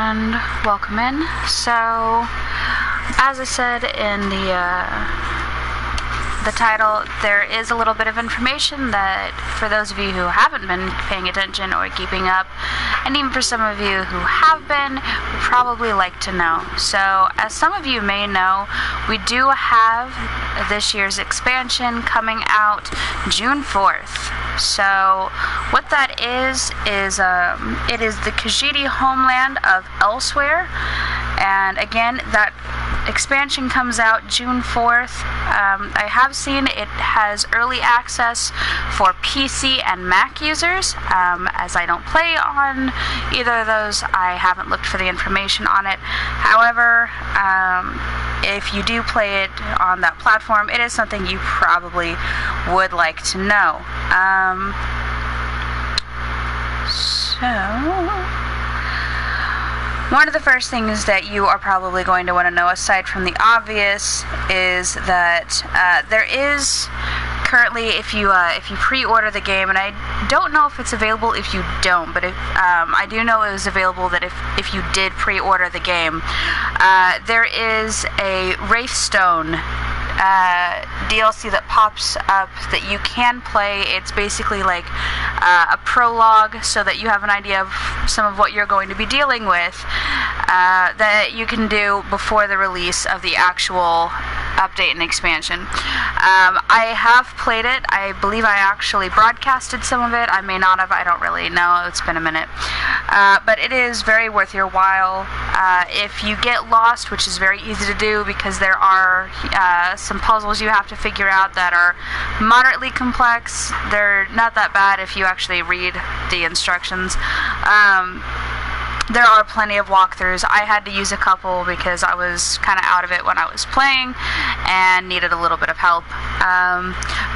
and welcome in. So, as I said in the title, there is a little bit of information that for those of you who haven't been paying attention or keeping up, and even for some of you who have been, would probably like to know. So, as some of you may know, we do have this year's expansion coming out June 4th. So, what that is it is the Khajiit homeland of Elsewhere, and again, that expansion comes out June 4th. I have seen it has early access for PC and Mac users. As I don't play on either of those, I haven't looked for the information on it. However, if you do play it on that platform, it is something you probably would like to know. One of the first things that you are probably going to want to know, aside from the obvious, is that there is currently, if you pre-order the game, and I don't know if it's available if you don't, but I do know it was available that if you did pre-order the game, there is a Wraithstone DLC that pops up that you can play. It's basically like a prologue, so that you have an idea of some of what you're going to be dealing with, that you can do before the release of the actual update and expansion. I have played it. I believe I actually broadcasted some of it. I may not have. I don't really know. It's been a minute. But it is very worth your while. If you get lost, which is very easy to do because there are some puzzles you have to figure out that are moderately complex, they're not that bad if you actually read the instructions. There are plenty of walkthroughs. I had to use a couple because I was kind of out of it when I was playing and needed a little bit of help.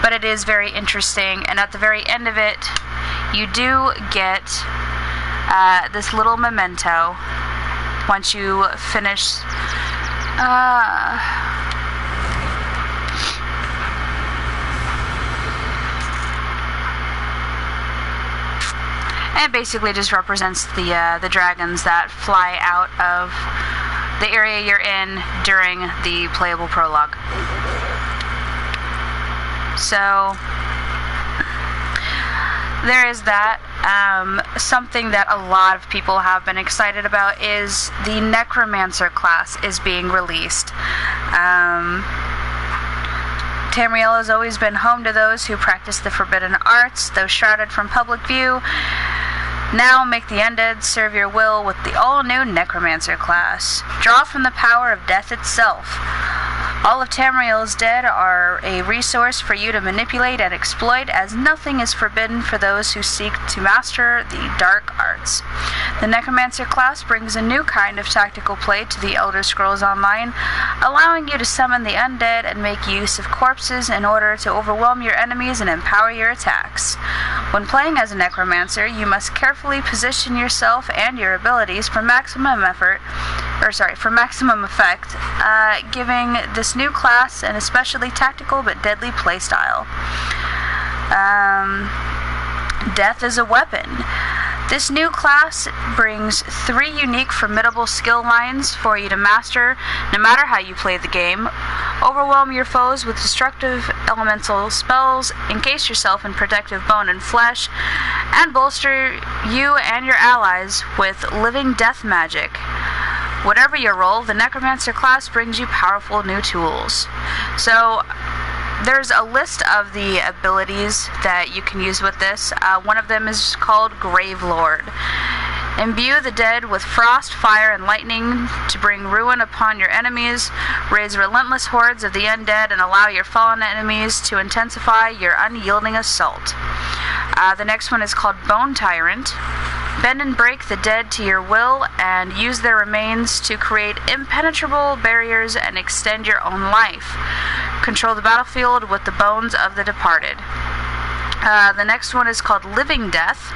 But it is very interesting, and at the very end of it, you do get this little memento once you finish. It basically just represents the dragons that fly out of the area you're in during the playable prologue. So there is that. Something that a lot of people have been excited about is the Necromancer class is being released. Tamriel has always been home to those who practice the forbidden arts, though shrouded from public view. Now make the undead serve your will with the all-new Necromancer class. Draw from the power of death itself. All of Tamriel's dead are a resource for you to manipulate and exploit, as nothing is forbidden for those who seek to master the dark arts. The Necromancer class brings a new kind of tactical play to the Elder Scrolls Online, allowing you to summon the undead and make use of corpses in order to overwhelm your enemies and empower your attacks. When playing as a Necromancer, you must carefully position yourself and your abilities for maximum effect, giving this new class an especially tactical but deadly playstyle. Death is a weapon. This new class brings 3 unique formidable skill lines for you to master no matter how you play the game. Overwhelm your foes with destructive elemental spells, encase yourself in protective bone and flesh, and bolster you and your allies with living death magic. Whatever your role, the Necromancer class brings you powerful new tools. So, there's a list of the abilities that you can use with this. One of them is called Grave Lord. Imbue the dead with frost, fire, and lightning to bring ruin upon your enemies. Raise relentless hordes of the undead and allow your fallen enemies to intensify your unyielding assault. The next one is called Bone Tyrant. Bend and break the dead to your will and use their remains to create impenetrable barriers and extend your own life. Control the battlefield with the bones of the departed. The next one is called Living Death.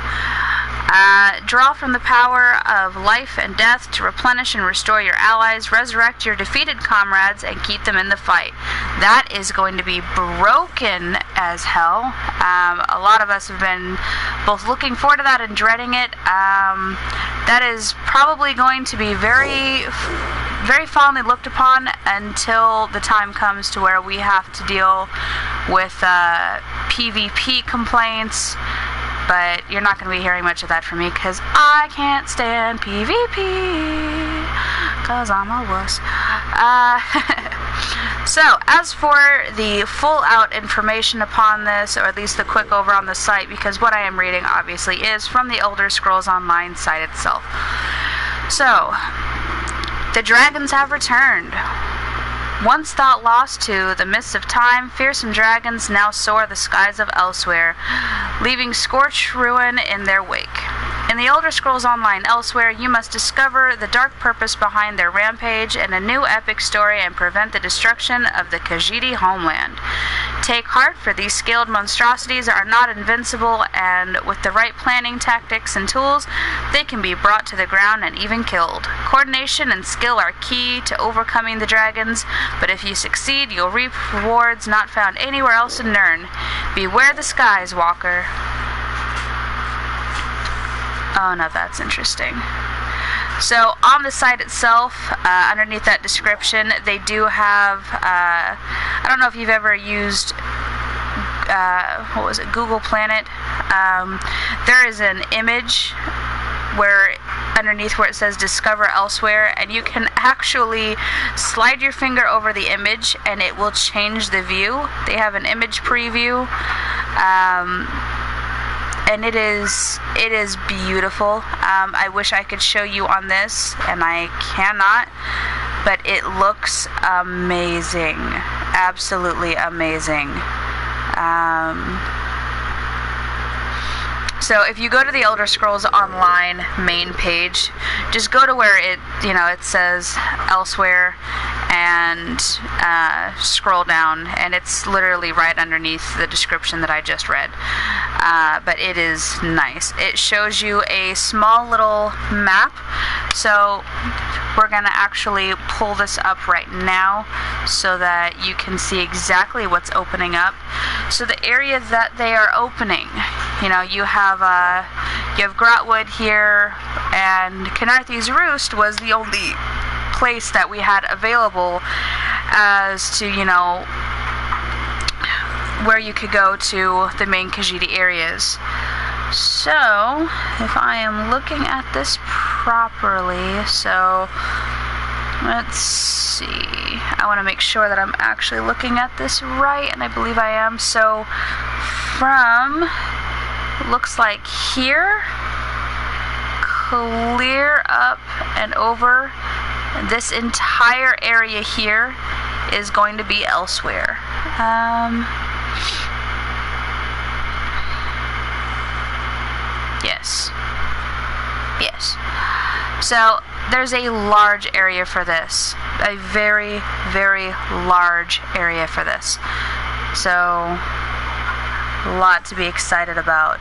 Draw from the power of life and death to replenish and restore your allies, resurrect your defeated comrades, and keep them in the fight. That is going to be broken as hell. A lot of us have been both looking forward to that and dreading it. That is probably going to be very, very fondly looked upon until the time comes to where we have to deal with PvP complaints. But you're not going to be hearing much of that from me because I can't stand PvP because I'm a wuss. So, as for the full-out information upon this, or at least the quick over on the site, because what I am reading, obviously, is from the Elder Scrolls Online site itself. So, the dragons have returned. Once thought lost to the mists of time, fearsome dragons now soar the skies of Elsewhere, leaving scorched ruin in their wake. In the Elder Scrolls Online Elsewhere, you must discover the dark purpose behind their rampage and a new epic story and prevent the destruction of the Khajiit homeland. Take heart, for these scaled monstrosities are not invincible, and with the right planning tactics and tools, they can be brought to the ground and even killed. Coordination and skill are key to overcoming the dragons, but if you succeed, you'll reap rewards not found anywhere else in Nirn. Beware the skies, Walker. Oh, no, that's interesting. So, on the site itself, underneath that description, they do have, I don't know if you've ever used, Google Planet. There is an image where underneath where it says Discover Elsewhere, and you can actually slide your finger over the image and it will change the view. They have an image preview. And it is beautiful. I wish I could show you on this, and I cannot, but it looks amazing. Absolutely amazing. So if you go to the Elder Scrolls Online main page, just go to where it says Elsewhere, and scroll down, and it's literally right underneath the description that I just read. But it is nice. It shows you a small little map. So we're going to actually pull this up right now so that you can see exactly what's opening up. So the area that they are opening, you have Grotwood here, and Kynarthi's Roost was the only place that we had available as to, where you could go to the main Khajiit areas. So, if I am looking at this properly, so let's see. I want to make sure that I'm actually looking at this right, and I believe I am. So, from, looks like here, clear up and over, this entire area here is going to be Elsewhere. Yes. So there's a large area for this. A very, very large area for this. So, a lot to be excited about.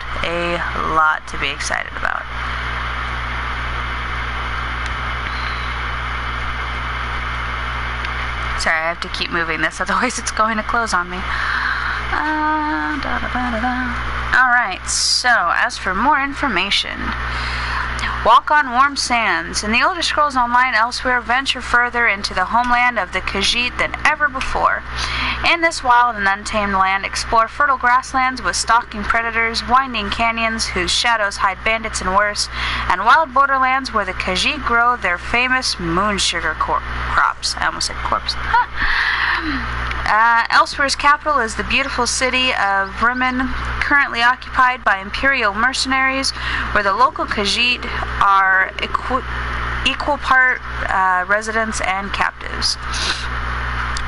Sorry, I have to keep moving this, otherwise it's going to close on me. Alright, so as for more information, walk on warm sands. In the Elder Scrolls Online Elsewhere, venture further into the homeland of the Khajiit than ever before. In this wild and untamed land, explore fertile grasslands with stalking predators, winding canyons whose shadows hide bandits and worse, and wild borderlands where the Khajiit grow their famous moon sugar crops. I almost said corpse. Elsewhere's capital is the beautiful city of Bremen, currently occupied by Imperial mercenaries, where the local Khajiit are equal part residents and captives.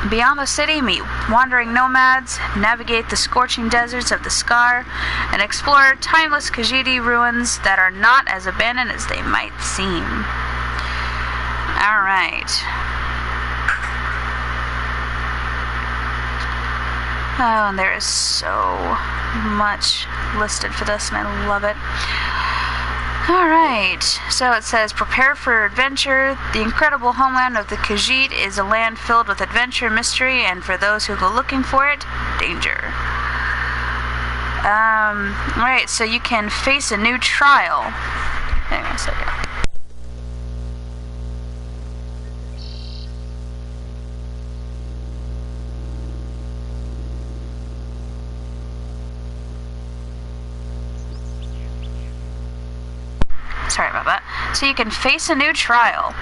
Beyond the city, meet wandering nomads, navigate the scorching deserts of the Scar, and explore timeless Khajiit ruins that are not as abandoned as they might seem. Alright. Oh, and there is so much listed for this, and I love it. Alright, so it says, prepare for adventure. The incredible homeland of the Khajiit is a land filled with adventure, mystery, and for those who go looking for it, danger. Alright, so you can face a new trial. Hang on a second. Sorry about that. So you can face a new trial.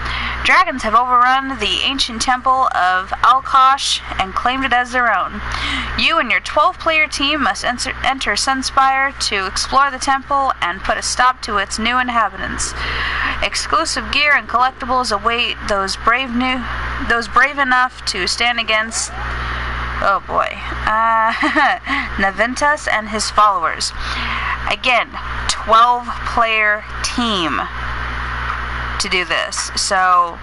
Dragons have overrun the ancient temple of Alkosh and claimed it as their own. You and your 12-player team must enter Sunspire to explore the temple and put a stop to its new inhabitants. Exclusive gear and collectibles await those brave enough to stand against, oh boy, Navintas and his followers. Again, 12-player team to do this. So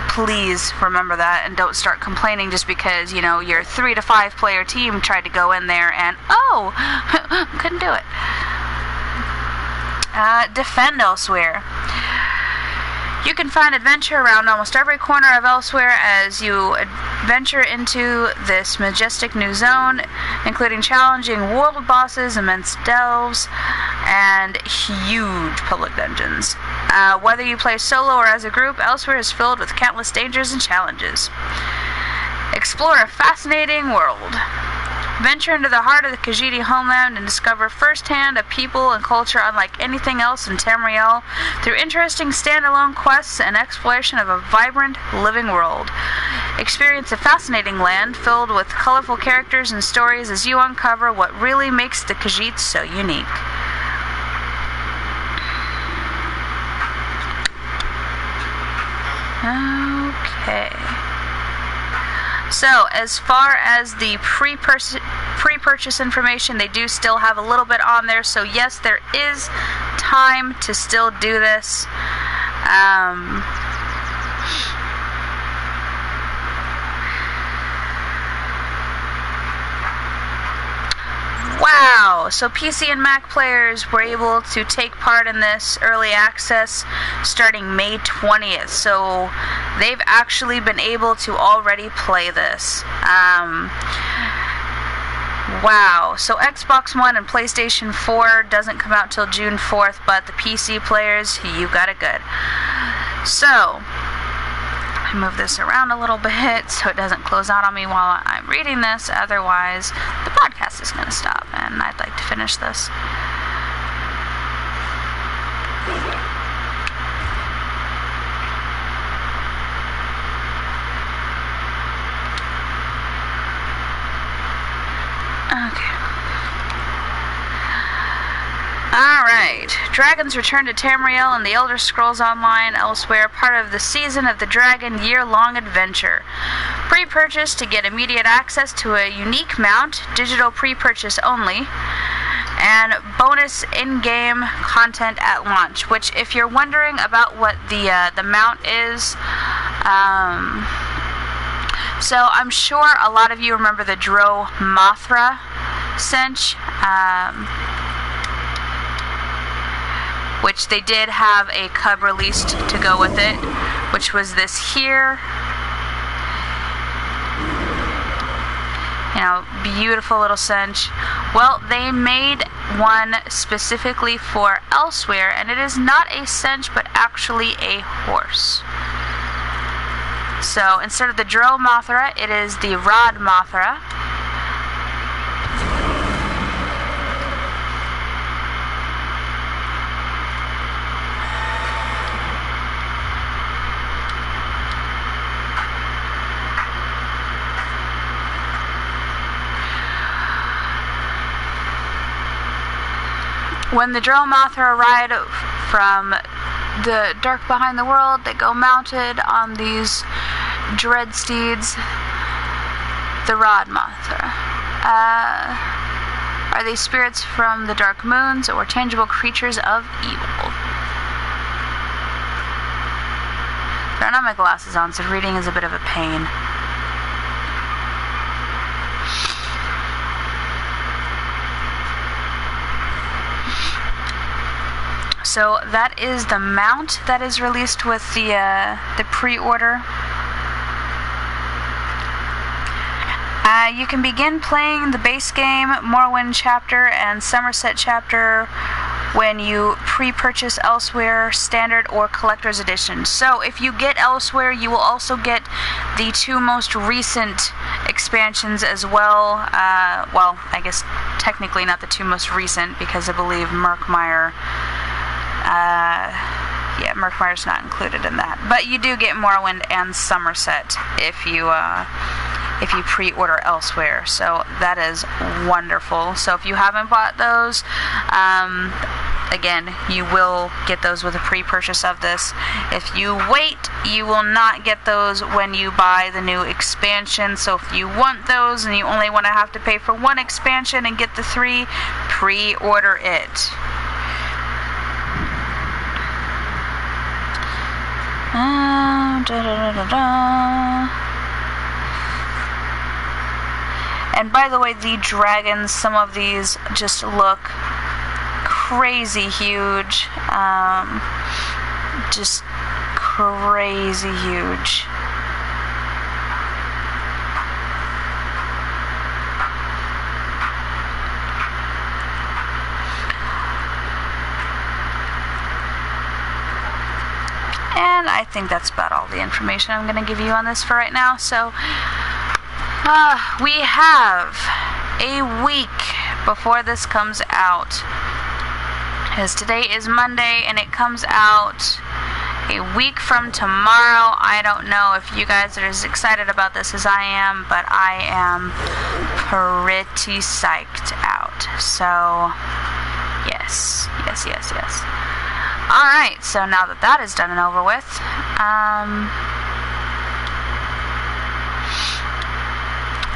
please remember that and don't start complaining just because, you know, your 3 to 5 player team tried to go in there and, oh, couldn't do it. Defend Elsewhere. You can find adventure around almost every corner of Elsewhere as you venture into this majestic new zone, including challenging world bosses, immense delves, and huge public dungeons. Whether you play solo or as a group, Elsewhere is filled with countless dangers and challenges. Explore a fascinating world. Venture into the heart of the Khajiit homeland and discover firsthand a people and culture unlike anything else in Tamriel through interesting standalone quests and exploration of a vibrant, living world. Experience a fascinating land filled with colorful characters and stories as you uncover what really makes the Khajiit so unique. Okay. So, as far as the pre-purchase information, they do still have a little bit on there. So, yes, there is time to still do this. Wow! So PC and Mac players were able to take part in this early access starting May 20th. So they've actually been able to already play this. Wow. So Xbox One and PlayStation 4 doesn't come out till June 4th, but the PC players, you got it good. So move this around a little bit so it doesn't close out on me while I'm reading this, otherwise the podcast is going to stop and I'd like to finish this. Okay. Alright, Dragons return to Tamriel and the Elder Scrolls Online Elsewhere, part of the Season of the Dragon year-long adventure. Pre-purchase to get immediate access to a unique mount, digital pre-purchase only, and bonus in-game content at launch, which if you're wondering about what the mount is, so I'm sure a lot of you remember the Dro Mothra cinch, which they did have a cub released to go with it, which was this here. You know, beautiful little cinch. Well, they made one specifically for Elsewhere, and it is not a cinch, but actually a horse. So instead of the Dro Mothra, it is the Rod Mothra. When the Dro Mothra ride from the dark behind the world, they go mounted on these dread steeds, the Rod Mothra. Are they spirits from the dark moons or tangible creatures of evil? I don't have my glasses on, so reading is a bit of a pain. so that is the mount that is released with the pre-order. You can begin playing the base game, Morrowind Chapter and Somerset Chapter, when you pre-purchase Elsewhere, Standard, or Collector's Edition. So if you get Elsewhere, you will also get the 2 most recent expansions as well. Well, I guess technically not the 2 most recent, because I believe Murkmire, Murkmire's not included in that. But you do get Morrowind and Somerset if you pre-order Elsewhere, so that is wonderful. So if you haven't bought those, again, you will get those with a pre-purchase of this. If you wait, you will not get those when you buy the new expansion. So if you want those and you only want to have to pay for 1 expansion and get the 3, pre-order it. And by the way, the dragons, some of these just look crazy huge. Just crazy huge. And I think that's about all the information I'm going to give you on this for right now. So, we have a week before this comes out. Because today is Monday and it comes out a week from tomorrow. I don't know if you guys are as excited about this as I am, but I am pretty psyched out. So, yes. Alright, so now that that is done and over with,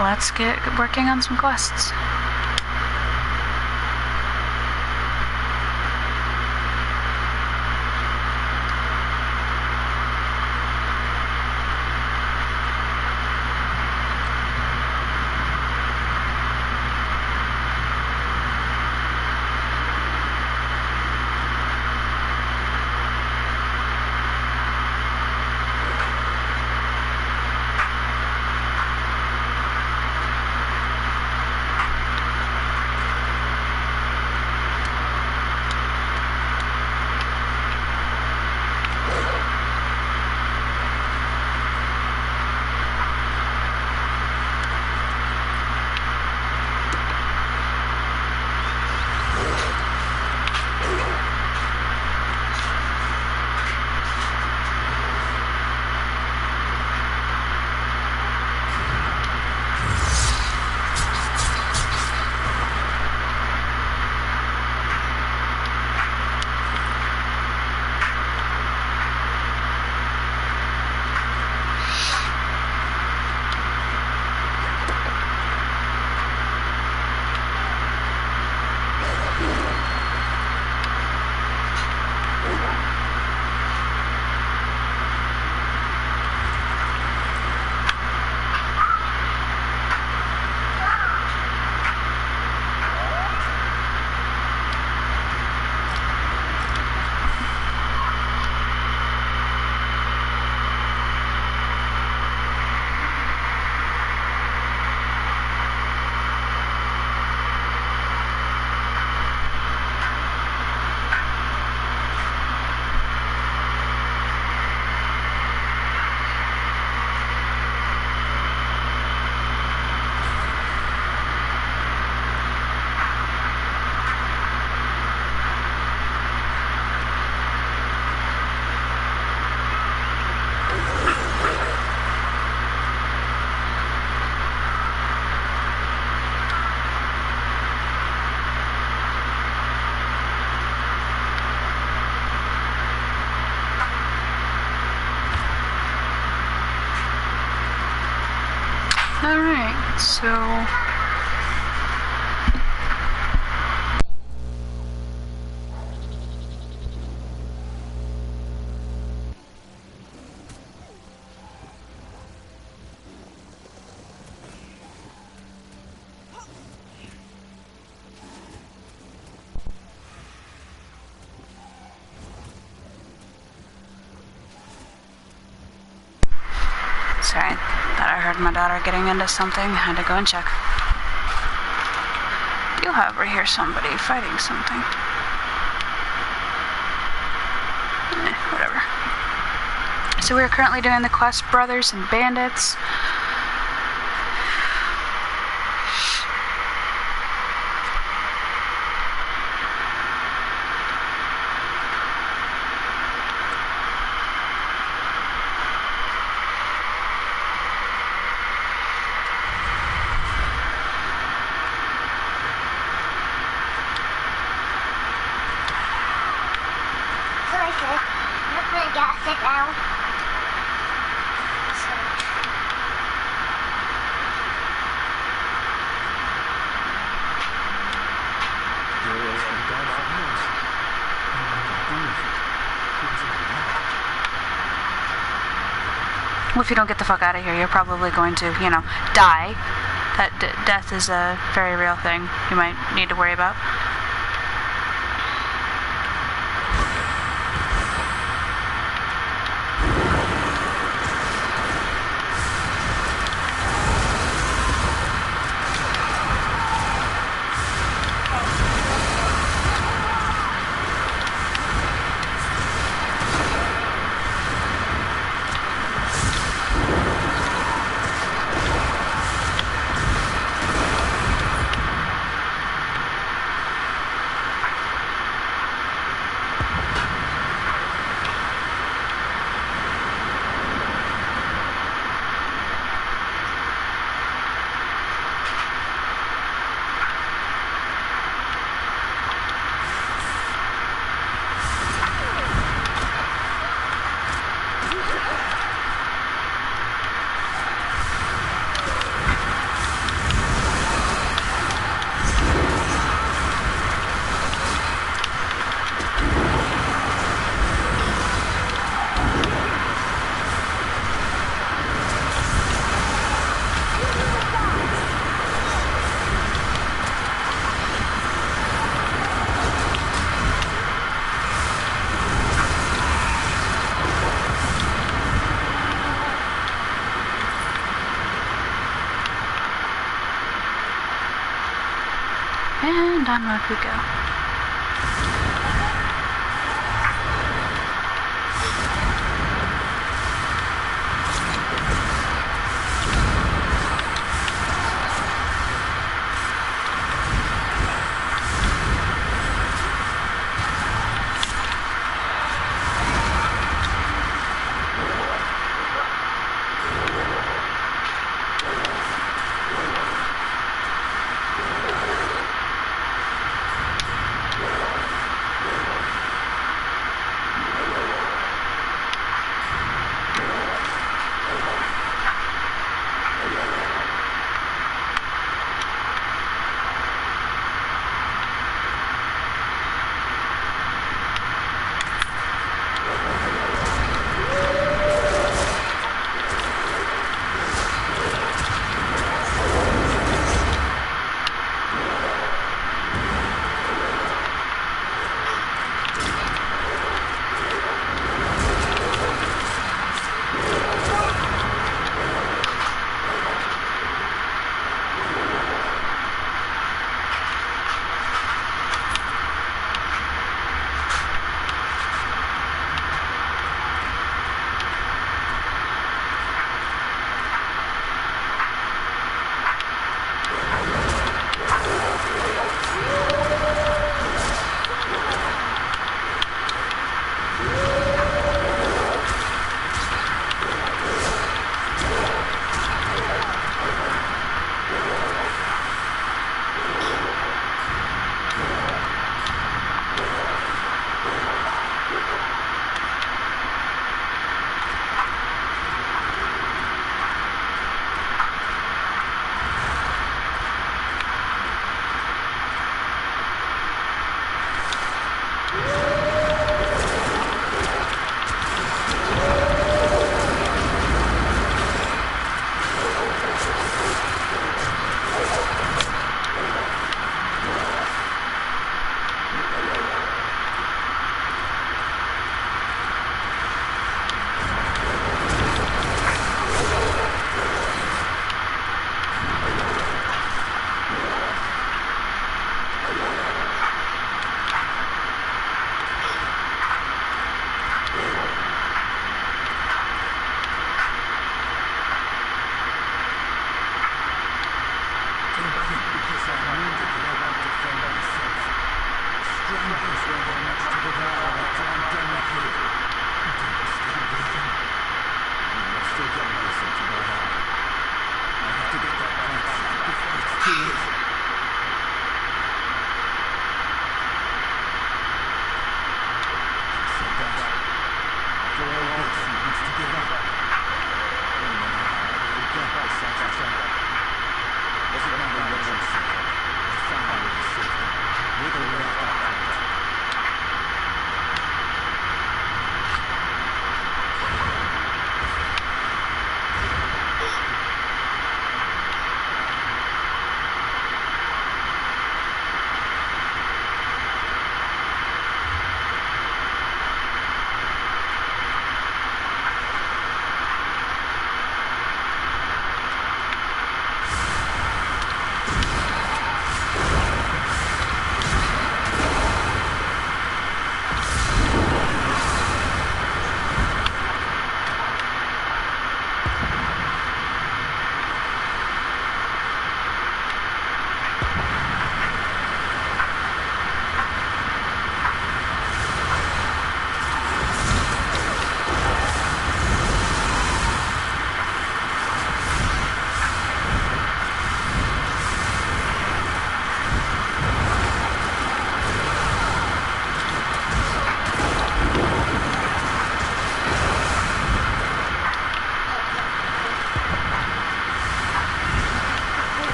let's get working on some quests. Alright, so Sorry, thought I heard my daughter getting into something. Had to go and check. Do, however, hear somebody fighting something. Whatever. So we're currently doing the quest Brothers and Bandits. Well, if you don't get the fuck out of here, you're probably going to, die. That death is a very real thing you might need to worry about. And onward we go.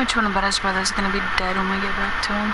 which one about his brother is going to be dead when we get back to him.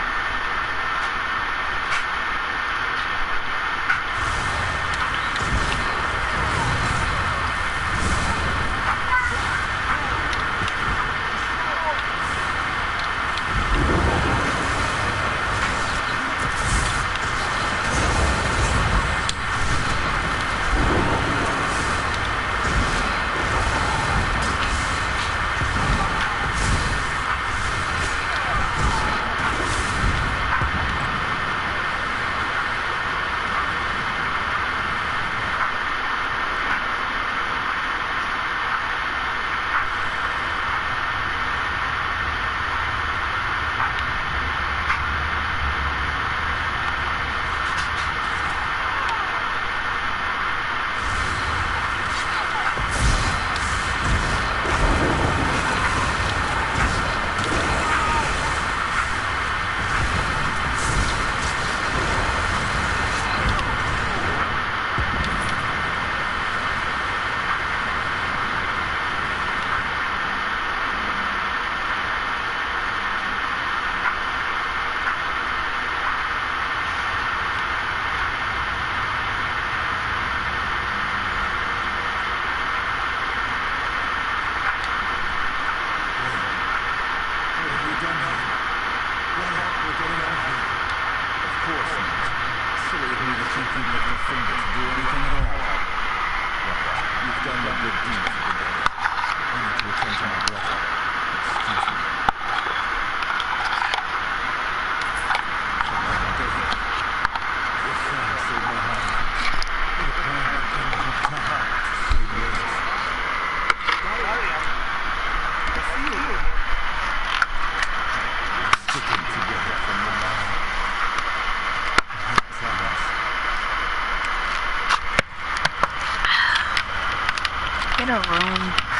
Get a room.